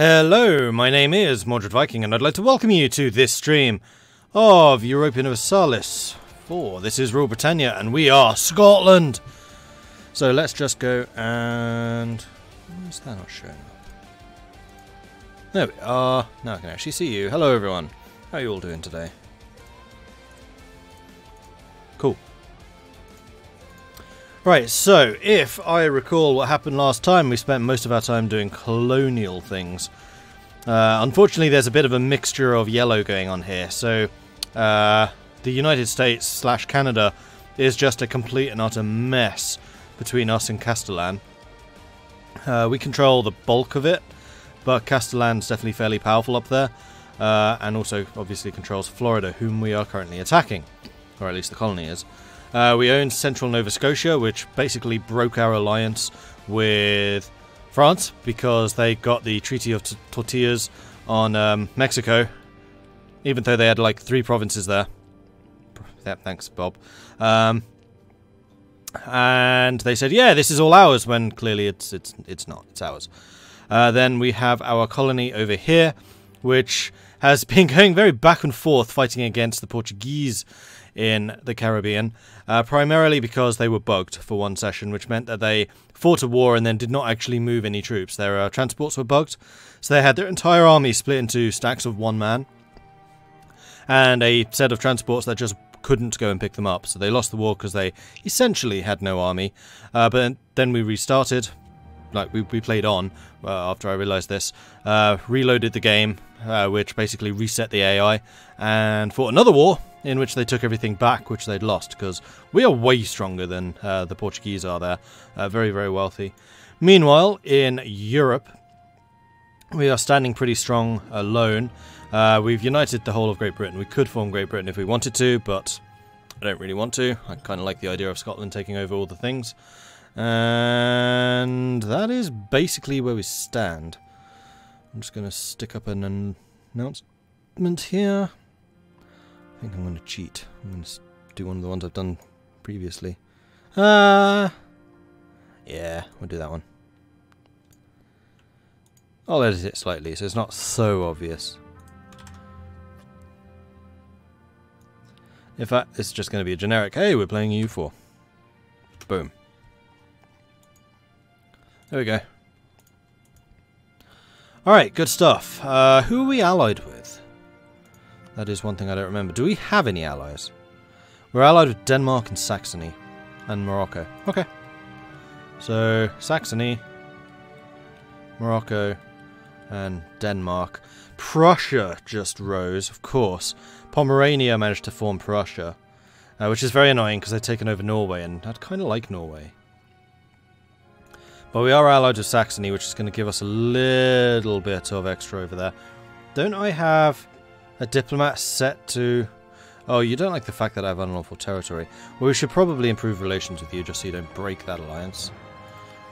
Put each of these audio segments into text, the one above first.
Hello, my name is Mordred Viking, and I'd like to welcome you to this stream of Europa Universalis 4. This is Britannia, and we are Scotland! So let's just go and... why is that not showing up? There we are. Now I can actually see you. Hello everyone. How are you all doing today? Cool. Right, so if I recall what happened last time, we spent most of our time doing colonial things. Unfortunately, there's a bit of a mixture of yellow going on here. So the United States / Canada is just a complete and utter mess between us and Castellan. We control the bulk of it, but Castellan's definitely fairly powerful up there. And also, obviously, controls Florida, whom we are currently attacking. Or at least the colony is. We own Central Nova Scotia, which basically broke our alliance with France because they got the Treaty of Tortillas on Mexico, even though they had like 3 provinces there. Yeah, thanks, Bob. And they said, yeah, this is all ours, when clearly it's not. It's ours. Then we have our colony over here, which has been going very back and forth fighting against the Portuguese in the Caribbean, primarily because they were bugged for one session, which meant that they fought a war and then did not actually move any troops. Their transports were bugged, so they had their entire army split into stacks of 1 man, and a set of transports that just couldn't go and pick them up. So they lost the war because they essentially had no army. But then we restarted, like we played on after I realised this, reloaded the game, which basically reset the AI, and fought another war in which they took everything back, which they'd lost, because we are way stronger than the Portuguese are there. Very, very wealthy. Meanwhile, in Europe, we are standing pretty strong alone. We've united the whole of Great Britain. We could form Great Britain if we wanted to, but I don't really want to. I kind of like the idea of Scotland taking over all the things. And that is basically where we stand. I'm just going to stick up an announcement here. I think I'm going to cheat. I'm going to do one of the ones I've done previously. Yeah, we'll do that one. I'll edit it slightly so it's not so obvious. In fact, it's just going to be a generic, hey, we're playing EU4. Boom. There we go. Alright, good stuff. Who are we allied with? That is one thing I don't remember. Do we have any allies? We're allied with Denmark and Saxony. And Morocco. Okay. So, Saxony, Morocco, and Denmark. Prussia just rose, of course. Pomerania managed to form Prussia. Which is very annoying because they've taken over Norway, and I'd kind of like Norway. But we are allied with Saxony, which is going to give us a little bit of extra over there. Don't I have a diplomat set to... oh, you don't like the fact that I have unlawful territory. Well, we should probably improve relations with you just so you don't break that alliance.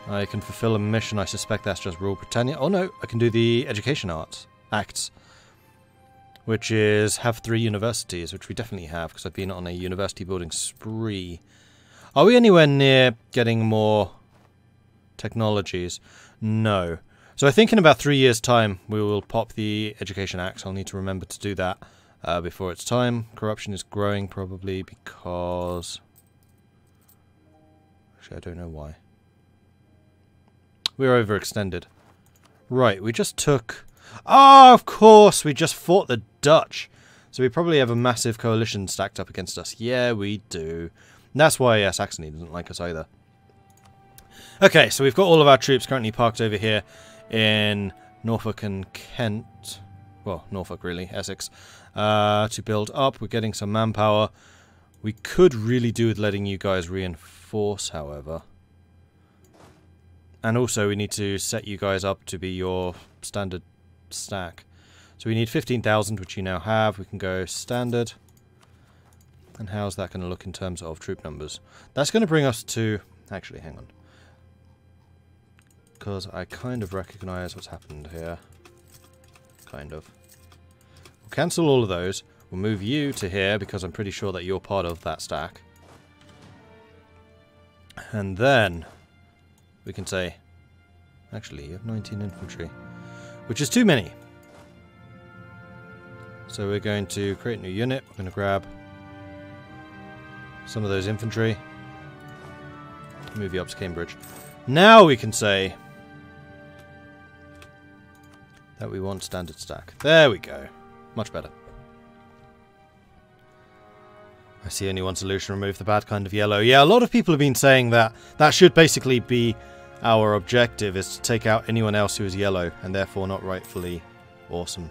I can fulfill a mission. I suspect that's just rule Britannia. Oh no, I can do the education acts. Which is have 3 universities, which we definitely have, because I've been on a university building spree. Are we anywhere near getting more technologies? No. So I think in about 3 years' time we will pop the Education Act. I'll need to remember to do that before it's time. Corruption is growing probably because... actually, I don't know why. We're overextended. Right, we just took... oh, of course! We just fought the Dutch. So we probably have a massive coalition stacked up against us. Yeah, we do. And that's why Saxony doesn't like us either. Okay, so we've got all of our troops currently parked over here in Norfolk and Kent. Well, Norfolk really, Essex. To build up. We're getting some manpower. We could really do with letting you guys reinforce, however. And also we need to set you guys up to be your standard stack. So we need 15,000, which you now have. We can go standard. And how's that going to look in terms of troop numbers? That's going to bring us to... actually, hang on. Because I kind of recognise what's happened here. Kind of. We'll cancel all of those. We'll move you to here, because I'm pretty sure that you're part of that stack. And then we can say... actually, you have 19 infantry. which is too many. So we're going to create a new unit. We're going to grab some of those infantry. Move you up to Cambridge. Now we can say that we want standard stack. There we go. Much better. I see only one solution, remove the bad kind of yellow. Yeah, a lot of people have been saying that that should basically be our objective, is to take out anyone else who is yellow and therefore not rightfully awesome.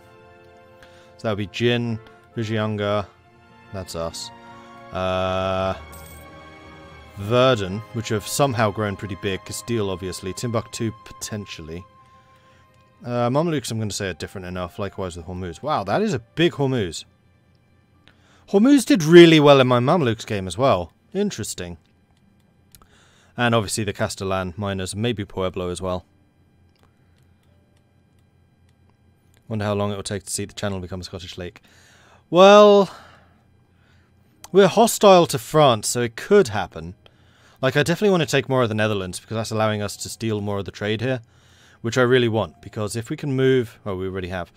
So that would be Jin, Vijayanga, that's us. Verdun, which have somehow grown pretty big. Castile, obviously. Timbuktu, potentially. Mamluks, I'm going to say, are different enough. Likewise with Hormuz. Wow, that is a big Hormuz. Hormuz did really well in my Mamluks game as well. Interesting. And obviously the Castellan miners, maybe Pueblo as well. Wonder how long it will take to see the channel become a Scottish lake. Well, we're hostile to France, so it could happen. Like, I definitely want to take more of the Netherlands, because that's allowing us to steal more of the trade here, which I really want, because if we can move... Well, we already have.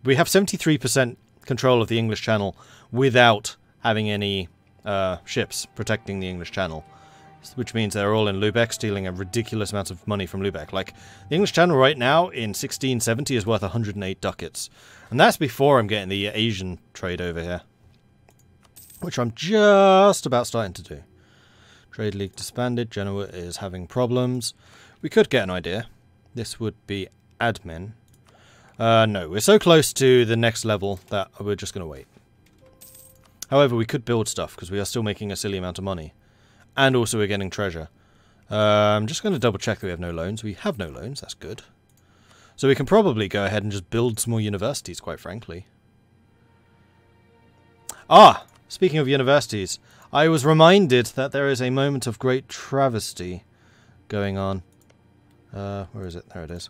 We have 73% control of the English Channel without having any ships protecting the English Channel, which means they're all in Lubeck, stealing a ridiculous amount of money from Lubeck. Like, the English Channel right now, in 1670, is worth 108 ducats. And that's before I'm getting the Asian trade over here, which I'm just about starting to do. Trade League disbanded. Genoa is having problems. We could get an idea. This would be admin. No, we're so close to the next level that we're just going to wait. However, we could build stuff, because we are still making a silly amount of money. And also we're getting treasure. I'm just going to double check that we have no loans. We have no loans, that's good. So we can probably go ahead and just build some more universities, quite frankly. Ah! Speaking of universities, I was reminded that there is a moment of great travesty going on. Where is it? There it is.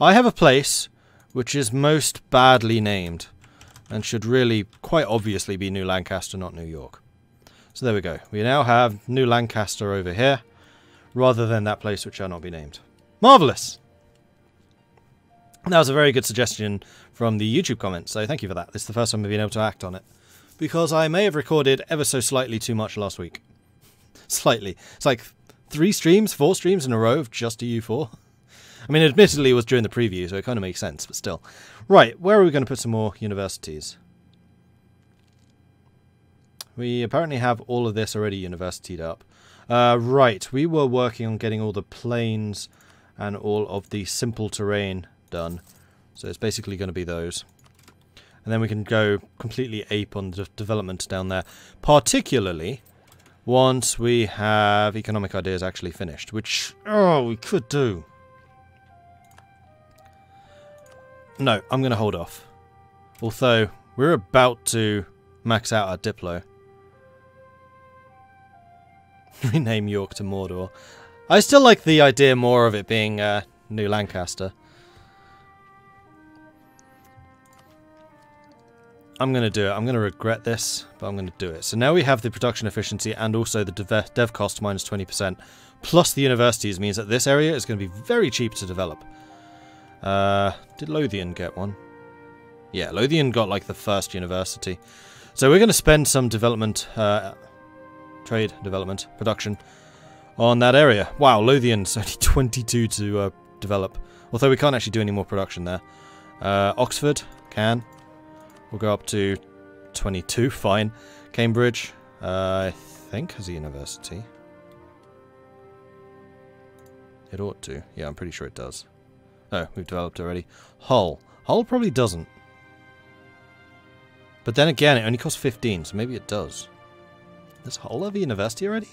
I have a place which is most badly named, and should really quite obviously be New Lancaster, not New York. So there we go. We now have New Lancaster over here, rather than that place which shall not be named. Marvellous! That was a very good suggestion from the YouTube comments, so thank you for that. This is the first time I've been able to act on it, because I may have recorded ever so slightly too much last week. Slightly. It's like 4 streams in a row of just EU4. I mean, admittedly it was during the preview, so it kind of makes sense, but still. Right, where are we going to put some more universities? We apparently have all of this already universitied up. Right, we were working on getting all the plains and all of the simple terrain done. So it's basically going to be those. And then we can go completely ape on the development down there. Particularly once we have economic ideas actually finished. Which, oh, we could do. No, I'm going to hold off. Although, we're about to max out our Diplo. Rename York to Mordor. I still like the idea more of it being New Lancaster. I'm going to do it. I'm going to regret this, but I'm going to do it. So now we have the production efficiency and also the dev cost minus 20%. Plus the universities means that this area is going to be very cheap to develop. Did Lothian get one? Yeah, Lothian got like the first university. So we're going to spend some development, trade development, production on that area. Wow, Lothian's only 22 to develop. Although we can't actually do any more production there. Oxford can. We'll go up to 22, fine. Cambridge, I think, has a university. It ought to. Yeah, I'm pretty sure it does. Oh, we've developed already. Hull. Hull probably doesn't. But then again, it only costs 15, so maybe it does. Does Hull have a university already?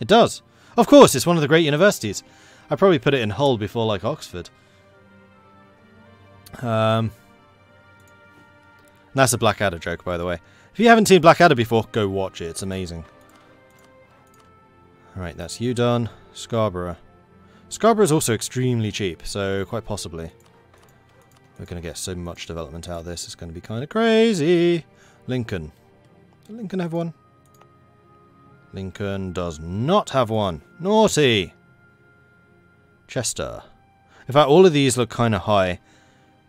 It does. Of course, it's one of the great universities. I probably put it in Hull before, like, Oxford. That's a Blackadder joke, by the way. If you haven't seen Blackadder before, go watch it. It's amazing. Alright, that's you done. Scarborough. Scarborough is also extremely cheap, so quite possibly we're going to get so much development out of this. It's going to be kind of crazy. Lincoln. Does Lincoln have one? Lincoln does not have one. Naughty. Chester. In fact, all of these look kind of high.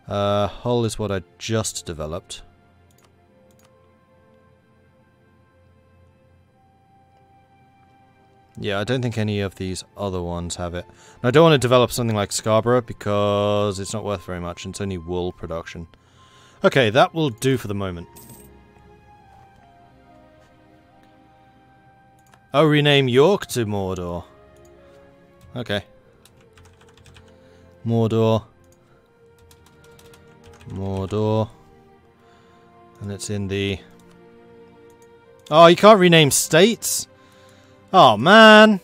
Hull is what I just developed. Yeah, I don't think any of these other ones have it. And I don't want to develop something like Scarborough because it's not worth very much. It's only wool production. Okay, that will do for the moment. Oh, rename York to Mordor. Okay. Mordor. Mordor. And it's in the... Oh, you can't rename states? Oh, man!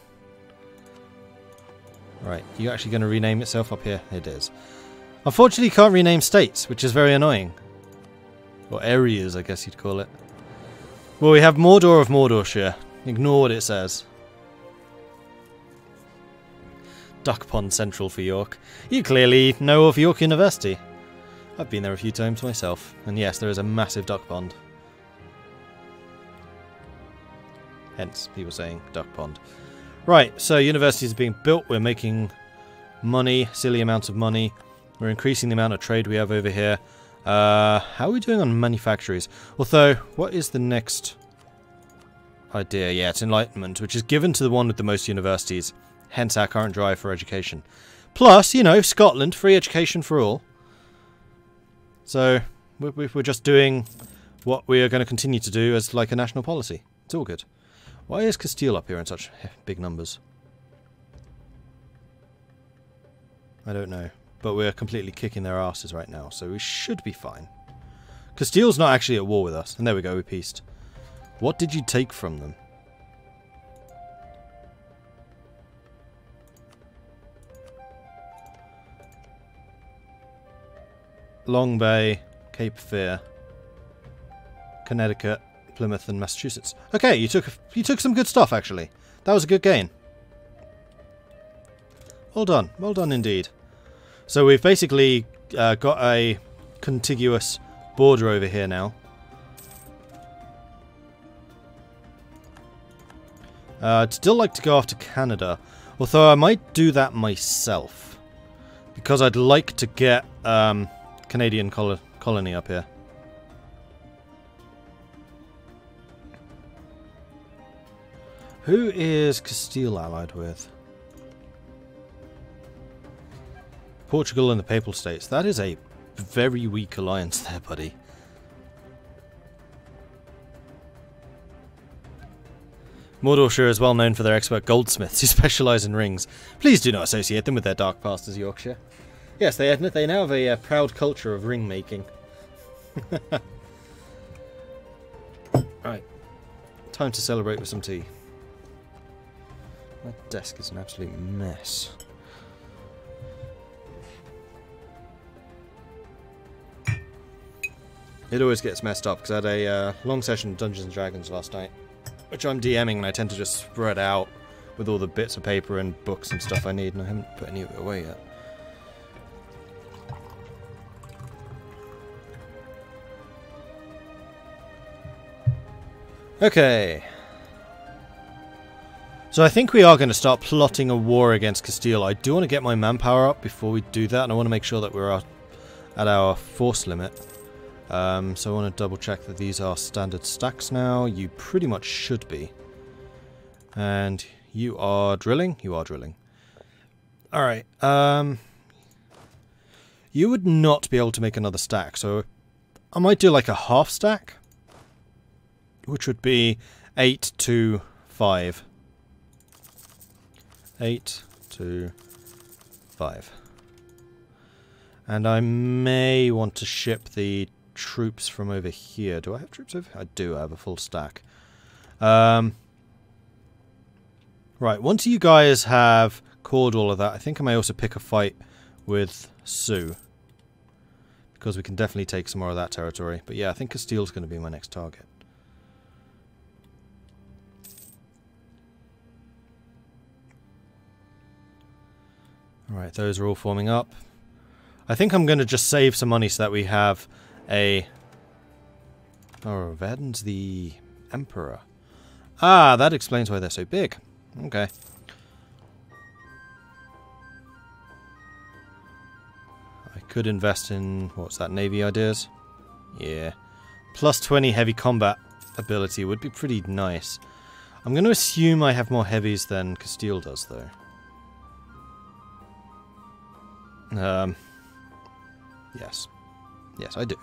Right, you actually going to rename itself up here? It is. Unfortunately, you can't rename states, which is very annoying. Or areas, I guess you'd call it. Well, we have Mordor of Mordorshire. Ignore what it says. Duck Pond Central for York. You clearly know of York University. I've been there a few times myself. And yes, there is a massive duck pond. Hence, people saying duck pond. Right, so universities are being built. We're making money, silly amounts of money. We're increasing the amount of trade we have over here. How are we doing on manufactories? Although, what is the next idea? Yeah, it's Enlightenment, which is given to the one with the most universities. Hence our current drive for education. Plus, you know, Scotland, free education for all. So, we're just doing what we are going to continue to do as like a national policy. It's all good. Why is Castile up here in such big numbers? I don't know. But we're completely kicking their asses right now, so we should be fine. Castile's not actually at war with us. And there we go, we peaced. What did you take from them? Long Bay, Cape Fear, Connecticut, Plymouth, and Massachusetts. Okay, you took some good stuff actually. That was a good gain. Well done indeed. So we've basically got a contiguous border over here now. I'd still like to go after Canada, although I might do that myself because I'd like to get Canadian colony up here. Who is Castile allied with? Portugal and the Papal States. That is a very weak alliance there, buddy. Mordorshire is well known for their expert goldsmiths who specialise in rings. Please do not associate them with their dark past as Yorkshire. Yes, they now have a proud culture of ring making. Right. Time to celebrate with some tea. My desk is an absolute mess. It always gets messed up because I had a long session of Dungeons & Dragons last night, which I'm DMing and I tend to just spread out with all the bits of paper and books and stuff I need, and I haven't put any of it away yet. Okay. So I think we are going to start plotting a war against Castile. I do want to get my manpower up before we do that, and I want to make sure that we're at our force limit. So I want to double check that these are standard stacks now. You pretty much should be. And you are drilling? You are drilling. Alright. You would not be able to make another stack, so I might do like a half stack, which would be 8 to 5. 8 to 5. And I may want to ship the troops from over here. Do I have troops over here? I do. I have a full stack. Right, once you guys have called all of that, I think I may also pick a fight with Sioux, because we can definitely take some more of that territory. But yeah, I think Castile's going to be my next target. Alright, those are all forming up. I think I'm going to just save some money so that we have a... Oh, Verdun's the Emperor. Ah, that explains why they're so big. Okay. I Could invest in, what's that, Navy ideas? Yeah. Plus 20 heavy combat ability would be pretty nice. I'm going to assume I have more heavies than Castile does, though. Yes. Yes, I do.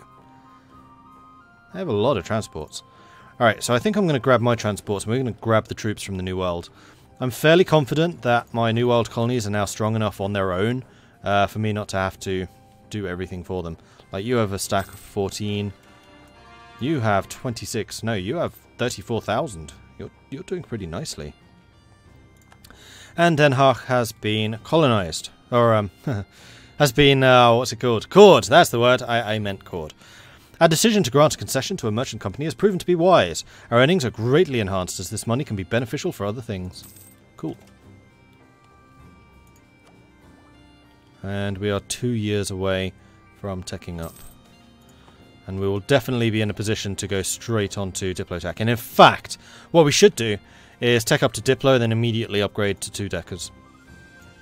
I have a lot of transports. Alright, so I think I'm going to grab my transports and we're going to grab the troops from the New World. I'm fairly confident that my New World colonies are now strong enough on their own for me not to have to do everything for them. Like, you have a stack of 14. You have 26. No, you have 34,000. You're doing pretty nicely. And Den Haag has been colonized. Or, has been, what's it called? Cord, that's the word. I meant cord. Our decision to grant a concession to a merchant company has proven to be wise. Our earnings are greatly enhanced as this money can be beneficial for other things. Cool. And we are 2 years away from teching up. And we will definitely be in a position to go straight onto Diplo tech. And in fact, what we should do is tech up to Diplo, then immediately upgrade to 2-deckers.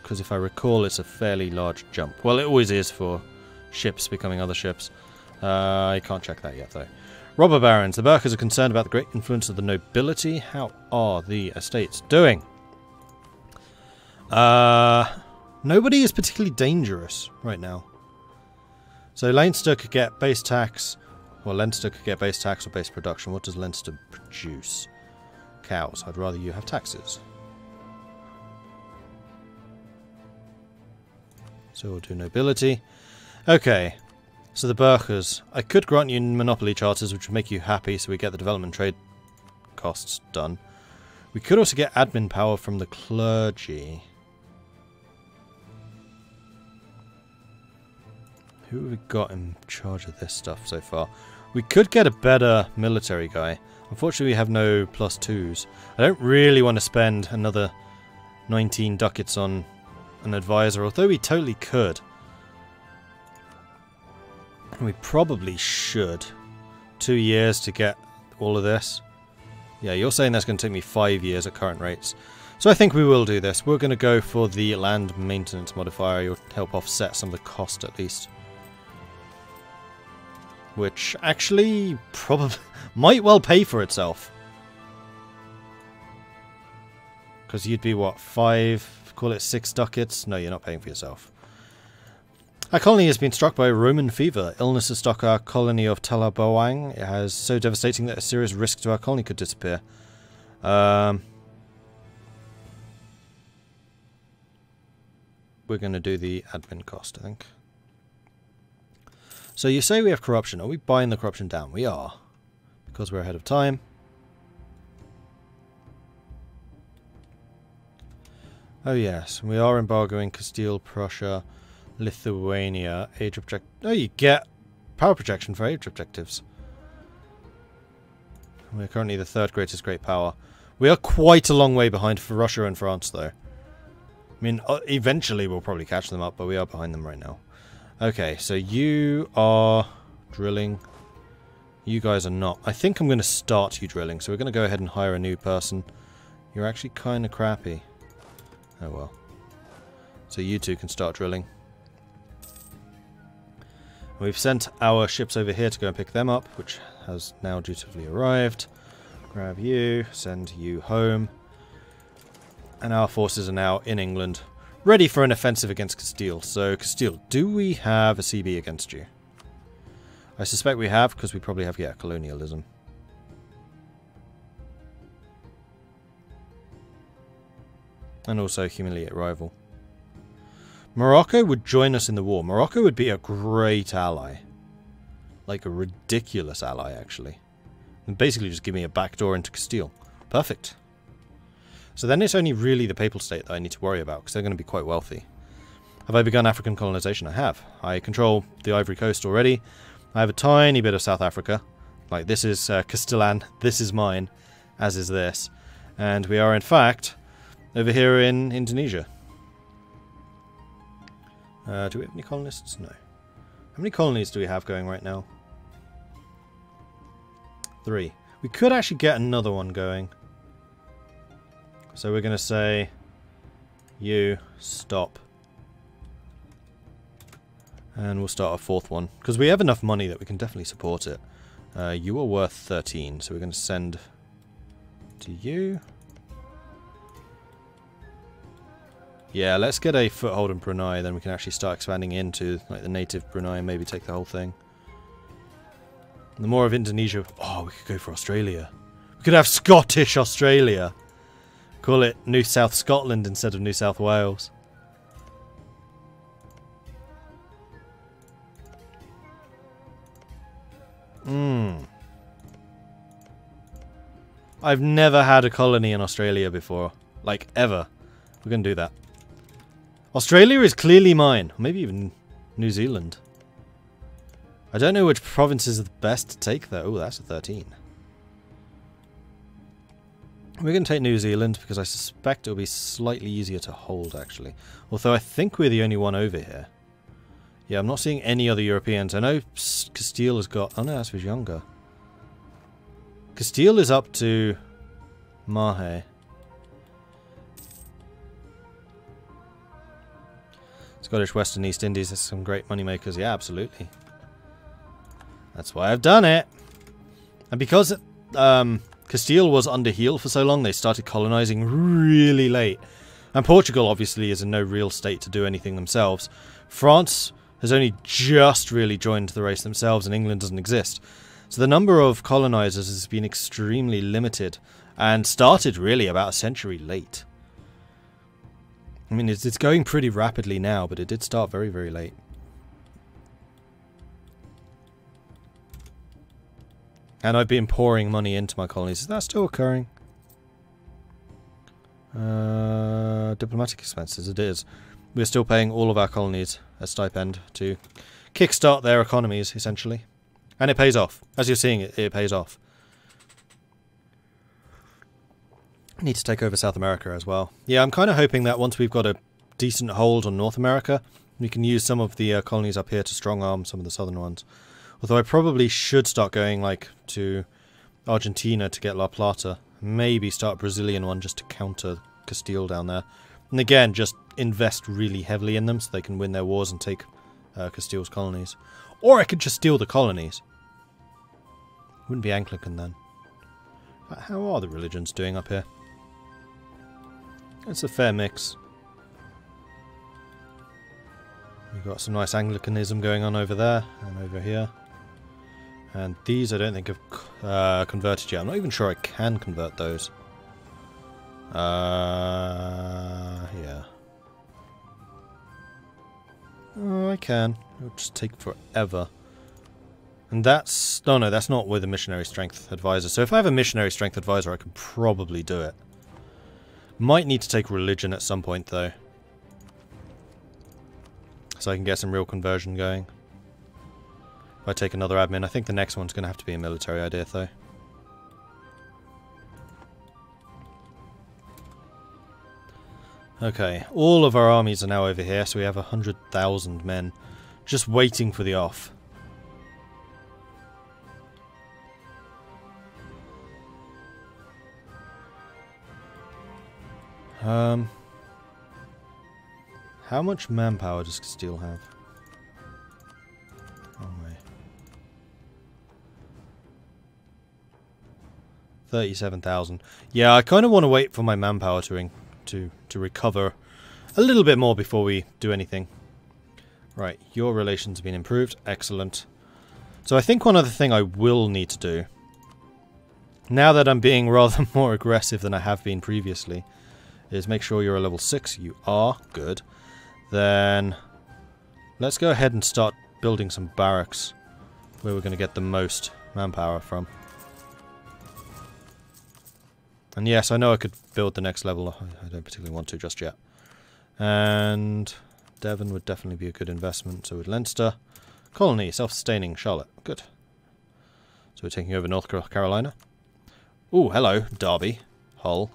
Because if I recall, it's a fairly large jump. Well, it always is for ships becoming other ships. I can't check that yet, though. Robber barons. The Burkers are concerned about the great influence of the nobility. How are the estates doing? Nobody is particularly dangerous right now. So Leinster could get base tax, or Leinster could get base tax or base production. What does Leinster produce? Cows. I'd rather you have taxes. So we'll do nobility. Okay. So the Burkers. I could grant you monopoly charters, which would make you happy, so we get the development trade costs done. We could also get admin power from the clergy. Who have we got in charge of this stuff so far? We could get a better military guy. Unfortunately, we have no +2s. I don't really want to spend another 19 ducats on an advisor, although we totally could. And we probably should. 2 years to get all of this. Yeah, you're saying that's going to take me 5 years at current rates. So I think we will do this. We're going to go for the land maintenance modifier. You'll help offset some of the cost at least. Which actually probably might well pay for itself. Because you'd be, what, 5, call it 6 ducats? No, you're not paying for yourself. Our colony has been struck by Roman fever. Illness has struck our colony of Talaboang. It has so devastating that a serious risk to our colony could disappear. We're going to do the admin cost, I think. So you say we have corruption. Are we buying the corruption down? We are. Because we're ahead of time. Oh yes, we are embargoing Castile, Prussia, Lithuania, age object. Oh, you get power projection for age objectives. We're currently the 3rd greatest great power. We are quite a long way behind for Russia and France, though. I mean, eventually we'll probably catch them up, but we are behind them right now. Okay, so you are drilling. You guys are not. I think I'm going to start you drilling, so we're going to go ahead and hire a new person. You're actually kind of crappy. Oh well. So you two can start drilling. We've sent our ships over here to go and pick them up, which has now dutifully arrived. Grab you, send you home. And our forces are now in England, ready for an offensive against Castile. So, Castile, do we have a CB against you? I suspect we have, because we probably have, yeah, colonialism. And also humiliate rival. Morocco would join us in the war. Morocco would be a great ally. Like a ridiculous ally, actually. And basically just give me a backdoor into Castile. Perfect. So then it's only really the Papal State that I need to worry about, because they're going to be quite wealthy. Have I begun African colonization? I have. I control the Ivory Coast already. I have a tiny bit of South Africa. Like, this is Castellan. This is mine. As is this. And we are, in fact, over here in Indonesia. Do we have any colonists? No. How many colonies do we have going right now? 3. We could actually get another one going. So we're going to say, you stop. And we'll start our fourth one. Because we have enough money that we can definitely support it. You are worth 13, so we're going to send to you. Yeah, let's get a foothold in Brunei, then we can actually start expanding into like the native Brunei and maybe take the whole thing. The more of Indonesia... Oh, we could go for Australia. We could have Scottish Australia. Call it New South Scotland instead of New South Wales. I've never had a colony in Australia before. Like, ever. We're going to do that. Australia is clearly mine. Maybe even New Zealand. I don't know which provinces are the best to take though. Oh, that's a 13. We're going to take New Zealand because I suspect it'll be slightly easier to hold actually. Although I think we're the only one over here. Yeah, I'm not seeing any other Europeans. I know Castile has got... Oh no, that's Vijayanga. Castile is up to Mahe. Scottish West and East Indies, there's some great money makers. Yeah, absolutely. That's why I've done it. And because Castile was under heel for so long, they started colonizing really late. And Portugal obviously is in no real state to do anything themselves. France has only just really joined the race themselves, and England doesn't exist. So the number of colonizers has been extremely limited, and started really about a century late. I mean, it's going pretty rapidly now, but it did start very, very late. And I've been pouring money into my colonies. Is that still occurring? Diplomatic expenses, it is. We're still paying all of our colonies a stipend to kickstart their economies, essentially. And it pays off. As you're seeing, it pays off. Need to take over South America as well. Yeah, I'm kind of hoping that once we've got a decent hold on North America, we can use some of the colonies up here to strong-arm some of the southern ones. Although I probably should start going like to Argentina to get La Plata. Maybe start a Brazilian one just to counter Castile down there. And again, just invest really heavily in them so they can win their wars and take Castile's colonies. Or I could just steal the colonies. Wouldn't be Anglican then. But how are the religions doing up here? It's a fair mix. We've got some nice Anglicanism going on over there and over here. And these I don't think have converted yet. I'm not even sure I can convert those. Yeah. Oh, I can. It'll just take forever. And that's... No, that's not with a missionary strength advisor. So if I have a missionary strength advisor, I can probably do it. Might need to take religion at some point, though. So I can get some real conversion going. If I take another admin, I think the next one's going to have to be a military idea, though. Okay, all of our armies are now over here, so we have 100,000 men just waiting for the off. How much manpower does Castile have? Oh my. 37,000. Yeah, I kind of want to wait for my manpower to recover a little bit more before we do anything. Right, your relations have been improved. Excellent. So I think one other thing I will need to do, now that I'm being rather more aggressive than I have been previously, is make sure you're a level 6. You are. Good. Then let's go ahead and start building some barracks where we're going to get the most manpower from. And yes, I know I could build the next level. I don't particularly want to just yet. And Devon would definitely be a good investment. So would Leinster. Colony, self-sustaining, Charlotte. Good. So we're taking over North Carolina. Ooh, hello, Derby. Hull.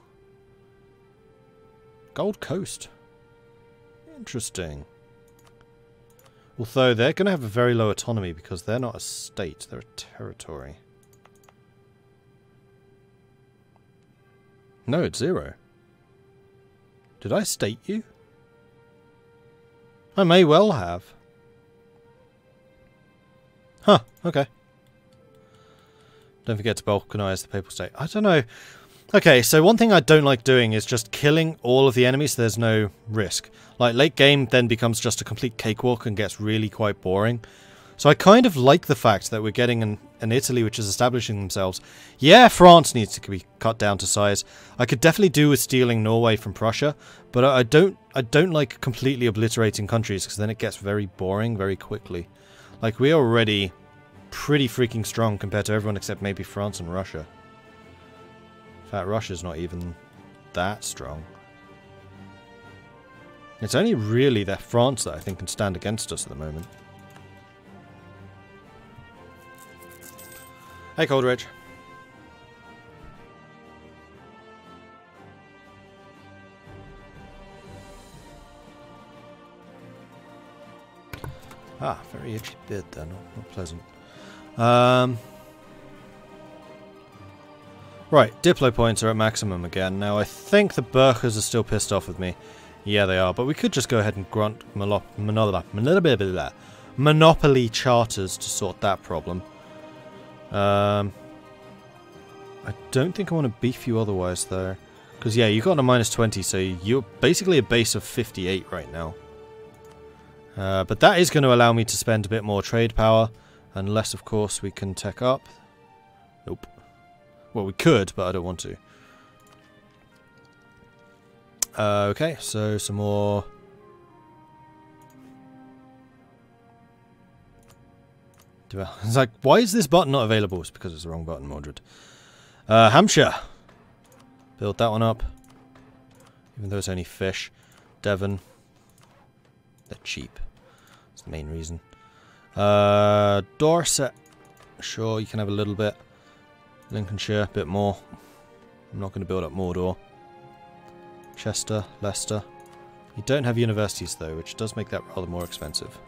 Gold Coast. Interesting. Although they're going to have a very low autonomy because they're not a state, they're a territory. No, it's 0. Did I state you? I may well have. Huh, okay. Don't forget to balkanize the Papal State. I don't know. Okay, so one thing I don't like doing is just killing all of the enemies so there's no risk. Like, late game then becomes just a complete cakewalk and gets really quite boring. So I kind of like the fact that we're getting an Italy which is establishing themselves. Yeah, France needs to be cut down to size. I could definitely do with stealing Norway from Prussia, but I don't like completely obliterating countries because then it gets very boring very quickly. Like, we're already pretty freaking strong compared to everyone except maybe France and Russia. In fact, Russia's not even that strong. It's only really that France that I think can stand against us at the moment. Hey, Coldridge. Ah, very itchy bit there, not pleasant. Right, Diplo points are at maximum again. Now, I think the Burkers are still pissed off with me. Yeah, they are, but we could just go ahead and grant monopoly charters to sort that problem. I don't think I want to beef you otherwise, though. Because, yeah, you got a -20, so you're basically a base of 58 right now. But that is going to allow me to spend a bit more trade power. Unless, of course, we can tech up. Nope. Well, we could, but I don't want to. Okay, so some more... It's like, why is this button not available? It's because it's the wrong button, Mordred. Hampshire. Build that one up. Even though it's only fish. Devon. They're cheap. That's the main reason. Dorset. Sure, you can have a little bit. Lincolnshire, a bit more. I'm not going to build up Mordor. Chester, Leicester. You don't have universities though, which does make that rather more expensive.